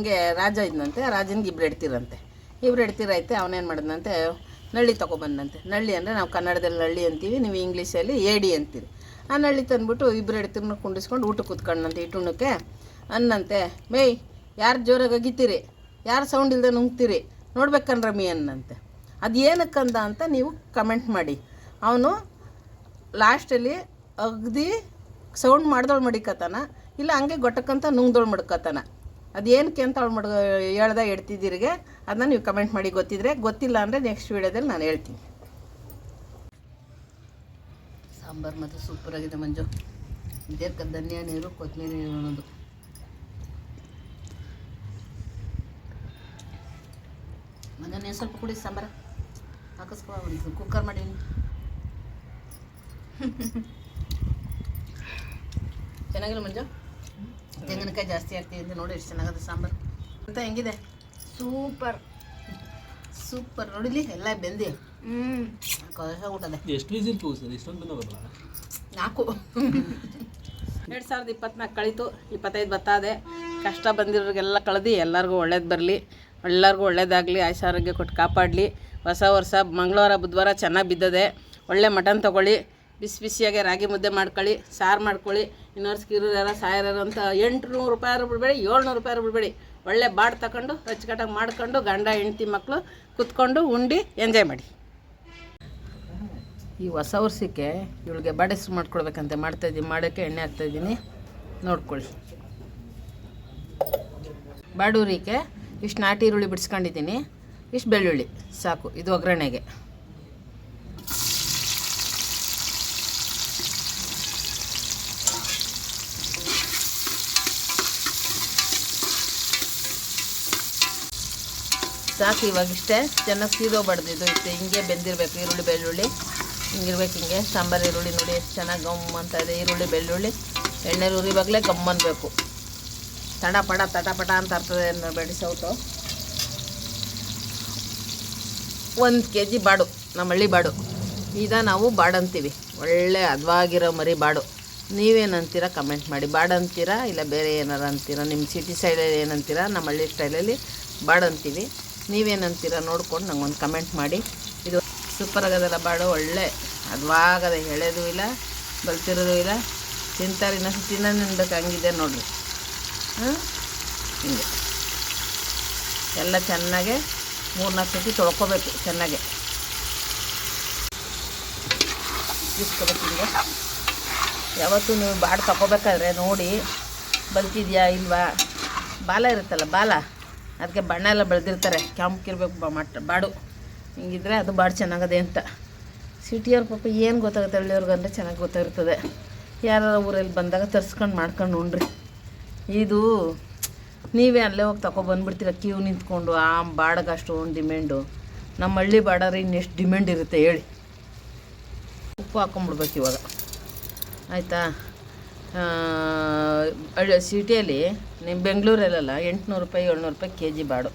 ಹಂಗೆ ರಾಜ ಇದ್ದಂತೆ, ರಾಜನಿಗೆ ಇಬ್ರು ಹೆಡ್ತಿರೈತೆ. ಅವನೇನು ಮಾಡಿದಂತೆ, ನಳ್ಳಿ ತೊಗೊಬಂದಂತೆ. ನಳ್ಳಿ ಅಂದರೆ ನಾವು ಕನ್ನಡದಲ್ಲಿ ನಳ್ಳಿ ಅಂತೀವಿ, ನೀವು ಇಂಗ್ಲೀಷಲ್ಲಿ ಏಡಿ ಅಂತೀರಿ. ಆ ನಳ್ಳಿ ತಂದುಬಿಟ್ಟು ಇಬ್ಬರು ಹೆಡ್ತಿರನ್ನ ಕುಂಡಿಸ್ಕೊಂಡು ಊಟಕ್ಕೆ ಕೂತ್ಕೊಂಡಂತೆ ಇಟ್ಟುಣ್ಣಕ್ಕೆ ಅನ್ನಂತೆ, ಮೇಯ್ ಯಾರು ಜೋರಾಗಿ ಅಗಿತೀರಿ, ಯಾರು ಸೌಂಡ್ ಇಲ್ಲದೆ ನುಂಗ್ತೀರಿ ನೋಡ್ಬೇಕನ್ರಮ್ಮಿ ಅನ್ನಂತೆ. ಅದು ಏನಕ್ಕಂದ ಅಂತ ನೀವು ಕಮೆಂಟ್ ಮಾಡಿ. ಅವನು ಲಾಸ್ಟಲ್ಲಿ ಅಗ್ದು ಸೌಂಡ್ ಮಾಡ್ದೋಳು ಮಡಿಕತ್ತಾನ, ಇಲ್ಲ ಹಂಗೆ ಗೊಟ್ಟಕ್ಕಂತ ನುಂಗ್ದೋಳು ಮಡ್ಕತ್ತಾನ. ಅದು ಏನಕ್ಕೆ ಅಂತ ಅವಳು ಹೇಳ್ದೆ ಎಡ್ತಿದ್ದೀರಿಗೆ, ಅದನ್ನ ನೀವು ಕಮೆಂಟ್ ಮಾಡಿ ಗೊತ್ತಿದ್ರೆ. ಗೊತ್ತಿಲ್ಲ ಅಂದರೆ ನೆಕ್ಸ್ಟ್ ವೀಡಿಯೋದಲ್ಲಿ ನಾನು ಹೇಳ್ತೀನಿ. ಸಾಂಬಾರು ಮತ್ತು ಸೂಪರಾಗಿದೆ ಮಂಜು. ಇದಕ್ಕೆ ಧನಿಯಾ ನೀರು, ಕೊತ್ತಂಬರಿ ನೀರು ಅನ್ನೋದು. ಮಂಜು ಸ್ವಲ್ಪ ಕುಡಿ, ಸಾಂಬಾರು ಹಾಕಿಸ್ಕೊ. ಒಂದು ಕುಕ್ಕರ್ ಮಾಡೀನಿ. ಚೆನ್ನಾಗಿಲ್ಲ ಮಂಜು, ತೆಂಗಿನಕಾಯಿ ಜಾಸ್ತಿ ಆಗ್ತಿದೆ ಅಂತ ನೋಡಿ. ಎಷ್ಟು ಚೆನ್ನಾಗದ ಸಾಂಬಾರು ಅಂತ. ಹೆಂಗಿದೆ? Super super. ನೋಡಿಲಿ ಎಲ್ಲ ಬೆಂದಿ ಊಟದೆ. ಎಷ್ಟು ವಿಸಿಲ್ ಕೂಗಿಸಿದ್ರೆ ಇಷ್ಟೊಂದು ಬಂದವಲ್ಲ? 4. 2024 ಕಳೀತು, 25 ಬರ್ತದೆ. ಕಷ್ಟ ಬಂದಿರೋರಿಗೆಲ್ಲ ಕಳೆದು ಎಲ್ಲರಿಗೂ ಒಳ್ಳೇದು ಬರಲಿ, ಎಲ್ಲರಿಗೂ ಒಳ್ಳೇದಾಗಲಿ, ಆಯುಷ್ಯ ಆರೋಗ್ಯ ಕೊಟ್ಟು ಕಾಪಾಡಲಿ. ಹೊಸ ವರ್ಷ ಮಂಗಳವಾರ ಬುಧವಾರ ಚೆನ್ನಾಗಿ ಬಿದ್ದದೆ. ಒಳ್ಳೆ ಮಟನ್ ತೊಗೊಳ್ಳಿ, ಬಿಸಿ ಬಿಸಿಯಾಗೆ ರಾಗಿ ಮುದ್ದೆ ಮಾಡ್ಕೊಳ್ಳಿ, ಸಾರು ಮಾಡ್ಕೊಳ್ಳಿ. ಇನ್ನೊರ್ಸ್ಕಿರೋರೆಲ್ಲ ಸಾಯರು ಅಂತ 800 ರೂಪಾಯಿ ಬಿಡಬೇಡಿ, 700 ರೂಪಾಯಿ ಬಿಡಬೇಡಿ. ಒಳ್ಳೆ ಬಾಡ್ ತಗೊಂಡು ಅಚ್ಚುಕಟ್ಟಾಗಿ ಮಾಡ್ಕೊಂಡು ಗಂಡ ಹೆಂಡ್ತಿ ಮಕ್ಕಳು ಕುತ್ಕೊಂಡು ಉಂಡು ಎಂಜಾಯ್ ಮಾಡಿ. ಈ ಹೊಸ ವರ್ಷಕ್ಕೆ ಇವಳಿಗೆ ಬಾಡೆ ಹೆಸ್ರು ಮಾಡ್ಕೊಡ್ಬೇಕಂತೆ ಮಾಡ್ತಾಯಿದ್ದೀನಿ. ಮಾಡೋಕ್ಕೆ ಎಣ್ಣೆ ಹಾಕ್ತಾಯಿದ್ದೀನಿ, ನೋಡ್ಕೊಳ್ಳಿ. ಬಾಡೂರಿಗೆ ಇಷ್ಟು ನಾಟಿ ಈರುಳ್ಳಿ ಬಿಡಿಸ್ಕೊಂಡಿದ್ದೀನಿ, ಇಷ್ಟು ಬೆಳ್ಳುಳ್ಳಿ ಸಾಕು. ಇದು ಒಗ್ಗರಣೆಗೆ. ಸಾಕು. ಇವಾಗಿಷ್ಟೇ ಚೆನ್ನಾಗಿ ಸೀದೋಗ್ಬಾರ್ದು. ಇದು ಹಿಂಗೆ ಬೆಂದಿರಬೇಕು. ಈರುಳ್ಳಿ ಬೆಳ್ಳುಳ್ಳಿ ಹಿಂಗಿರ್ಬೇಕು. ಹಿಂಗೆ ಸಾಂಬಾರು ಈರುಳ್ಳಿ ನೋಡಿ ಎಷ್ಟು ಚೆನ್ನಾಗಿ ಗಮ್ ಅಂತ ಇದೆ. ಈರುಳ್ಳಿ ಬೆಳ್ಳುಳ್ಳಿ ಎಣ್ಣೆಲಿ ಉರಿವಾಗಲೇ ಗಮ್ ಅನ್ನಬೇಕು. ತಟಪಟ ಅಂತ ಇರ್ತದೆ ಬೇಡಿ ಸೌಟು. 1 kg ಬಾಡು, ನಮ್ಮ ಹಳ್ಳಿ ಬಾಡು. ನಾವು ಬಾಡು ಅಂತೀವಿ, ಒಳ್ಳೆ ಹದವಾಗಿರೋ ಮರಿ ಬಾಡು. ನೀವೇನಂತೀರ ಕಮೆಂಟ್ ಮಾಡಿ. ಬಾಡು ಅಂತೀರಾ ಇಲ್ಲ ಬೇರೆ ಏನಾರು ಅಂತೀರಾ? ನಿಮ್ಮ ಸಿಟಿ ಸ್ಟೈಲಲ್ಲಿ ಏನಂತೀರಾ? ನಮ್ಮ ಹಳ್ಳಿ ಸ್ಟೈಲಲ್ಲಿ ಬಾಡು ಅಂತೀವಿ. ನೀವೇನಂತೀರ ನೋಡ್ಕೊಂಡು ನಂಗೆ ಒಂದು ಕಮೆಂಟ್ ಮಾಡಿ. ಇದು ಸೂಪರ್ ಆಗೋದಲ್ಲ ಬಾಡು, ಒಳ್ಳೆ ಹದವಾಗದೆ, ಎಳೆದೂ ಇಲ್ಲ ಬಲ್ತಿರೋದು ಇಲ್ಲ. ತಿಂತಾರೆ ಇನ್ನೊಂದು ತಿನ್ನಬೇಕು ಹಂಗಿದೆ ನೋಡಿರಿ. ಹಿಂಗೆ ಎಲ್ಲ ಚೆನ್ನಾಗೆ 3-4 ಸತಿ ತೊಳ್ಕೊಬೇಕು. ಚೆನ್ನಾಗೆ ಇಸ್ಕೋಬೇಕು. ಹಿಂಗೆ ಯಾವತ್ತೂ ನೀವು ಬಾಡು ತಗೋಬೇಕಾದ್ರೆ ನೋಡಿ ಬಲ್ತಿದೆಯಾ ಇಲ್ವಾ. ಬಾಲ ಇರುತ್ತಲ್ಲ, ಬಾಲ ಅದಕ್ಕೆ ಬಣ್ಣ ಎಲ್ಲ ಬೆಳೆದಿರ್ತಾರೆ, ಕೆಂಪಕ್ಕಿರ್ಬೇಕು ಬಾಡು. ಹಿಂಗಿದ್ರೆ ಅದು ಬಾಡು ಚೆನ್ನಾಗದೆ ಅಂತ. ಸಿಟಿಯವ್ರ ಪಾಪ ಏನು ಗೊತ್ತಾಗುತ್ತೆ, ಹಳ್ಳಿಯವ್ರಿಗಂದ್ರೆ ಚೆನ್ನಾಗಿ ಗೊತ್ತಾಗಿರ್ತದೆ. ಯಾರು ಊರಲ್ಲಿ ಬಂದಾಗ ತರ್ಸ್ಕೊಂಡು ಮಾಡ್ಕೊಂಡು ಉಣ್ರಿ. ಇದು ನೀವೇ ಅಲ್ಲೇ ಹೋಗಿ ತಗೊಬಂದ್ಬಿಡ್ತೀರ ಕ್ಯೂ ನಿಂತ್ಕೊಂಡು. ಆ ಬಾಡಿಗೆ ಅಷ್ಟೊಂದು ಡಿಮ್ಯಾಂಡು. ನಮ್ಮ ಹಳ್ಳಿ ಬಾಡಾದ್ರೆ ಇನ್ನೆಷ್ಟು ಡಿಮ್ಯಾಂಡ್ ಇರುತ್ತೆ ಹೇಳಿ. ಉಪ್ಪು ಹಾಕೊಂಬಿಡ್ಬೇಕು ಇವಾಗ, ಆಯಿತಾ. ಸಿಟಿಯಲ್ಲಿ ನಿಮ್ಮ ಬೆಂಗಳೂರಲ್ಲೆಲ್ಲ 800 ರೂಪಾಯಿ 700 ರೂಪಾಯಿ kg ಬಾಡು.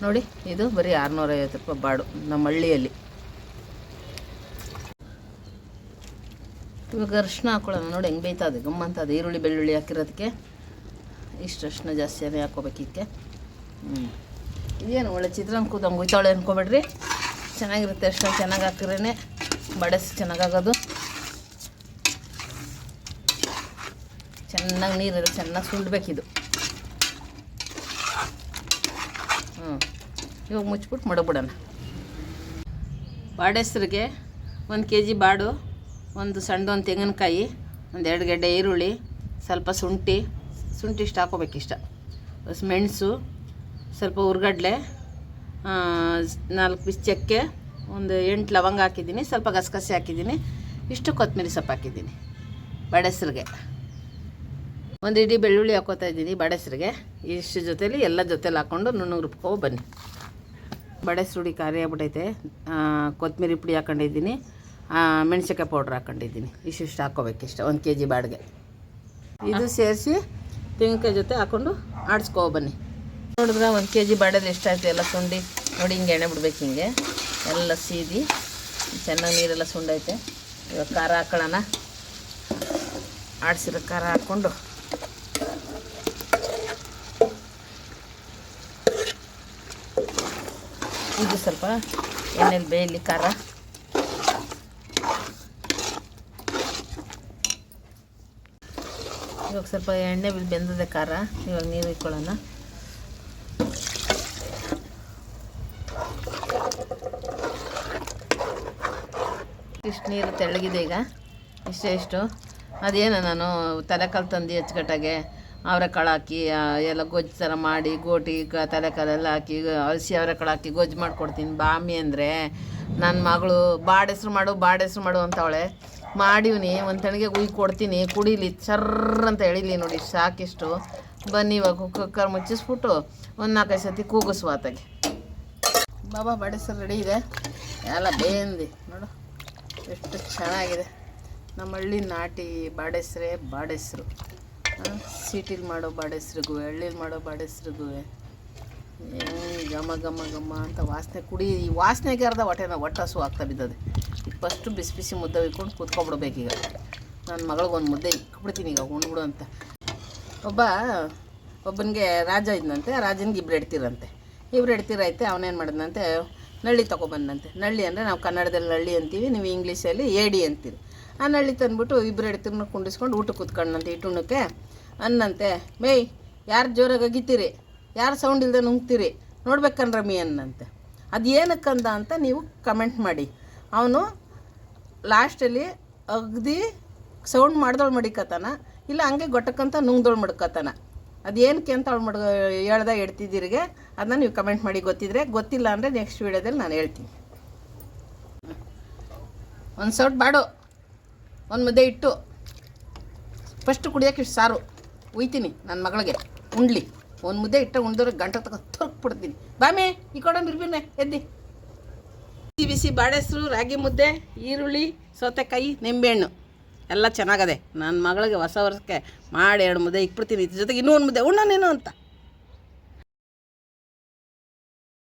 ನೋಡಿ ಇದು ಬರೀ 650 ರೂಪಾಯಿ ಬಾಡು ನಮ್ಮ ಹಳ್ಳಿಯಲ್ಲಿ. ಇವಾಗ ಅರ್ಶಿನ ಹಾಕೊಳ್ಳೋಣ. ನೋಡಿ ಹೆಂಗೆ ಬೇಯ್ತದೆ, ಗಮ್ಮಂತದೆ. ಈರುಳ್ಳಿ ಬೆಳ್ಳುಳ್ಳಿ ಹಾಕಿರೋದಕ್ಕೆ ಇಷ್ಟು ಅರ್ಶಿನ ಜಾಸ್ತಿಯಾಗಿ ಹಾಕೋಬೇಕಿಕ್ಕೆ. ಇದೇನು ಒಳ್ಳೆ ಚಿತ್ರಾನ್ನ ಕೂದಂಗೆ ಉಯ್ತಾಳೆ ಅನ್ಕೊಬೇಡ್ರಿ, ಚೆನ್ನಾಗಿರುತ್ತೆ. ಅರ್ಶಿನ ಚೆನ್ನಾಗಿ ಹಾಕಿದ್ರೇ ಬಡಸ್ ಚೆನ್ನಾಗಾಗೋದು. ಚೆನ್ನಾಗಿ ನೀರೆಲ್ಲ ಚೆನ್ನಾಗಿ ಸುಂಡ್ಬೇಕಿದು. ಇವಾಗ ಮುಚ್ಚಿಬಿಟ್ಟು ಮಡಗ್ಬಿಡೋಣ. ಬಾಡೆಸ್ರಿಗೆ 1 kg ಬಾಡು, ಒಂದು ಸಣ್ಣದೊಂದು ತೆಂಗಿನಕಾಯಿ, ಒಂದು 2 ಗೆಡ್ಡೆ ಈರುಳ್ಳಿ, ಸ್ವಲ್ಪ ಶುಂಠಿ ಇಷ್ಟು ಹಾಕೋಬೇಕಿಷ್ಟ. ಮೆಣಸು, ಸ್ವಲ್ಪ ಹುರ್ಗಡ್ಲೆ, 4 ಪೀಸ್ ಚಕ್ಕೆ, ಒಂದು 8 ಲವಂಗ ಹಾಕಿದ್ದೀನಿ, ಸ್ವಲ್ಪ ಗಸಗಸೆ ಹಾಕಿದ್ದೀನಿ, ಇಷ್ಟು ಕೊತ್ತಂಬರಿ ಸೊಪ್ಪು ಹಾಕಿದ್ದೀನಿ ಬಾಡೆಸ್ರಿಗೆ. ಒಂದು ಇಡೀ ಬೆಳ್ಳುಳ್ಳಿ ಹಾಕೋತಾ ಇದ್ದೀನಿ ಬಾಡೆಸ್ರಿಗೆ. ಇಷ್ಟು ಜೊತೇಲಿ ಎಲ್ಲ ಜೊತೇಲಿ ಹಾಕ್ಕೊಂಡು ನುಣ್ಣಗೆ ರುಬ್ಕೊ ಬನ್ನಿ. ಬಾಡೆಸ್ ಹುಡಿ ಖಾರ ಆಗ್ಬಿಟ್ಟೈತೆ. ಕೊತ್ತಂಬರಿ ಪುಡಿ ಹಾಕೊಂಡಿದ್ದೀನಿ, ಮೆಣಸಿನ್ಕಾಯಿ ಪೌಡ್ರ್ ಹಾಕೊಂಡಿದ್ದೀನಿ. ಇಷ್ಟು ಹಾಕ್ಕೋಬೇಕಿಷ್ಟ 1 kg ಬಾಡಿಗೆ. ಇದು ಸೇರಿಸಿ ತೆಂಗಿನಕಾಯಿ ಜೊತೆ ಹಾಕ್ಕೊಂಡು ಆಡಿಸ್ಕೊ ಬನ್ನಿ. ನೋಡಿದ್ರೆ 1 kg ಬಾಡೋದು ಎಷ್ಟಾಯ್ತು ಎಲ್ಲ ಸುಂಡಿ. ನೋಡಿ ಹಿಂಗೆ ಎಣ್ಣೆ ಬಿಡ್ಬೇಕು. ಹಿಂಗೆ ಎಲ್ಲ ಸೀದಿ ಚೆನ್ನಾಗಿ ನೀರೆಲ್ಲ ಸುಂಡೈತೆ. ಇವಾಗ ಖಾರ ಹಾಕೊಳ್ಳೋಣ. ಆಡಿಸಿರೋ ಖಾರ ಹಾಕ್ಕೊಂಡು ಇದು ಸ್ವಲ್ಪ ಎಣ್ಣೆಲಿ ಬೇಯಲಿ ಖಾರ. ಇವಾಗ ಸ್ವಲ್ಪ ಎಣ್ಣೆ ಬೆಂದಿದೆ ಖಾರ. ಇವಾಗ ನೀರು ಇಟ್ಕೊಳ್ಳೋಣ. ಇಷ್ಟು ನೀರು ತೆಳ್ಳಗಿದೆ ಈಗ, ಇಷ್ಟು. ಅದೇನು ನಾನು ತಲೆಕಾಲು ತಂದು ಅಚ್ಚುಕಟ್ಟಾಗೆ ಅವರೆಕಾಳು ಹಾಕಿ ಎಲ್ಲ ಗೊಜ್ಜು ಥರ ಮಾಡಿ ಗೋಟಿ ತಲೆಕಾಲೆಲ್ಲ ಹಾಕಿ ಹಸಿ ಅವರೆಕಾಳು ಹಾಕಿ ಗೊಜ್ಜು ಮಾಡಿಕೊಡ್ತೀನಿ ಬಾಮಿ ಅಂದರೆ. ನನ್ನ ಮಗಳು ಬಾಡೆಸ್ರು ಮಾಡು ಅಂತವಳೆ. ಮಾಡಿವ್ನಿ, ಒಂದು ತಣಿಗೆ ಉಯ್ದು ಕೊಡ್ತೀನಿ, ಕುಡೀಲಿ, ಚರ್ರ ಅಂತ ಎಳೀಲಿ. ನೋಡಿ ಸಾಕಿಷ್ಟು. ಬನ್ನಿ ಇವಾಗ ಕುಕ್ಕರ್ ಮುಚ್ಚಿಸ್ಬಿಟ್ಟು ಒಂದು 4-5 ಸತಿ ಕೂಗಿಸುವ ಆತಾಗೆ. ಬಾಬಾ ಬಾಡೆಸ್ರು ರೆಡಿ ಇದೆ, ಎಲ್ಲ ಬೇಂದಿ ನೋಡು ಎಷ್ಟು ಚೆನ್ನಾಗಿದೆ. ನಮ್ಮ ಹಳ್ಳಿ ನಾಟಿ ಬಾಡೆಸ್ರು ಸಿಟಿಲಿ ಮಾಡೋ ಬಾಡೆಸ್ರಿಗೂ ಹಳ್ಳಿಲಿ ಮಾಡೋ ಬಾಡೆಸ್ರಿಗೂ ಘಮ ಘಮ ಘಮ ಅಂತ ವಾಸನೆ. ಈ ವಾಸನೆಗೆ ಅರ್ಧ ಹೊಟ್ಟೆ ಹಸು ಆಗ್ತಾ ಬಿದ್ದದೆ. ಫಸ್ಟು ಬಿಸಿ ಬಿಸಿ ಮುದ್ದೆ ಇಟ್ಕೊಂಡು ಕೂತ್ಕೊಬಿಡ್ಬೇಕೀಗ. ನನ್ನ ಮಗಳಿಗೆ ಒಂದು ಮುದ್ದೆ ಇಟ್ಬಿಡ್ತೀನಿ ಈಗ, ಉಣ್ಬಿಡು ಅಂತ. ಒಬ್ಬನಿಗೆ ರಾಜ ಇದ್ದಂತೆ, ರಾಜನಿಗೆ ಇಬ್ಬರು ಹೆಡ್ತಿರಂತೆ. ಅವನೇನು ಮಾಡಿದ್ನಂತೆ, ನಳ್ಳಿ ತೊಗೊಬಂದಂತೆ. ನಳ್ಳಿ ಅಂದರೆ ನಾವು ಕನ್ನಡದಲ್ಲಿ ನಳ್ಳಿ ಅಂತೀವಿ, ನೀವು ಇಂಗ್ಲೀಷಲ್ಲಿ ಏಡಿ ಅಂತೀರಿ. ಆ ನಳ್ಳಿ ತಂದುಬಿಟ್ಟು ಇಬ್ಬರು ಹೆಡ್ತಿರನ್ನ ಕುಂಡಿಸ್ಕೊಂಡು ಊಟಕ್ಕೆ ಕೂತ್ಕೊಂಡಂತೆ. ಇಟ್ಟುಣ್ಣಕ್ಕೆ ಅನ್ನಂತೆ, ಮೇಯ್ ಯಾರು ಜೋರಾಗಿ ಅಗಿತೀರಿ, ಯಾರು ಸೌಂಡ್ ಇಲ್ಲದೆ ನುಂಗ್ತೀರಿ ನೋಡ್ಬೇಕನ್ರಮ್ಮಿ ಅನ್ನಂತೆ. ಅದು ಏನಕ್ಕಂದ ಅಂತ ನೀವು ಕಮೆಂಟ್ ಮಾಡಿ. ಅವನು ಲಾಸ್ಟಲ್ಲಿ ಅಗ್ದು ಸೌಂಡ್ ಮಾಡ್ದೋಳು ಮಡಿಕತ್ತಾನ, ಇಲ್ಲ ಹಂಗೆ ಗೊಟ್ಟಕ್ಕಂತ ನುಂಗ್ದೋಳು ಮಡ್ಕತ್ತಾನ. ಅದೇನಕ್ಕೆ ಅಂತ ಅವಳು ಹೇಳ್ದಾಗ ಎಡ್ತಿದ್ದೀರಿಗೆ ಅದನ್ನ ನೀವು ಕಮೆಂಟ್ ಮಾಡಿ. ಗೊತ್ತಿಲ್ಲ ಅಂದರೆ ನೆಕ್ಸ್ಟ್ ವೀಡಿಯೋದಲ್ಲಿ ನಾನು ಹೇಳ್ತೀನಿ. ಒಂದು ಸೌಟ್ ಬಾಡು, ಒಂದು ಮುದ್ದೆ ಇಟ್ಟು ಫಸ್ಟ್ ಕುಡಿಯೋಕೆ ಇಷ್ಟು ಸಾರು ಉಯ್ತೀನಿ ನನ್ನ ಮಗಳಿಗೆ ಉಂಡ್ಲಿ. ಒಂದು ಮುದ್ದೆ ಇಟ್ಟು ಉಂಡ್ದವ್ರಿಗೆ ಗಂಟೆ ತೊರ್ಕ್ಬಿಡ್ತೀನಿ. ಬಾಮೆ ಈ ಕಡೆ ಬಿರ್ಬಿರ್ನೆ ಎದ್ದಿ. ಬಿಸಿ ಬಾಡೆಸ್ರು, ರಾಗಿ ಮುದ್ದೆ, ಈರುಳ್ಳಿ, ಸೌತೆಕಾಯಿ, ನಿಂಬೆಹಣ್ಣು ಎಲ್ಲ ಚೆನ್ನಾಗದೆ. ನನ್ನ ಮಗಳಿಗೆ ಹೊಸ ವರ್ಷಕ್ಕೆ ಮಾಡಿ 2 ಮುದ್ದೆ ಇಕ್ಬಿಡ್ತೀನಿ. ಇದ್ರ ಜೊತೆಗೆ ಇನ್ನೂ ಒಂದು ಮುದ್ದೆ ಉಣ್ಣನೇನು ಅಂತ.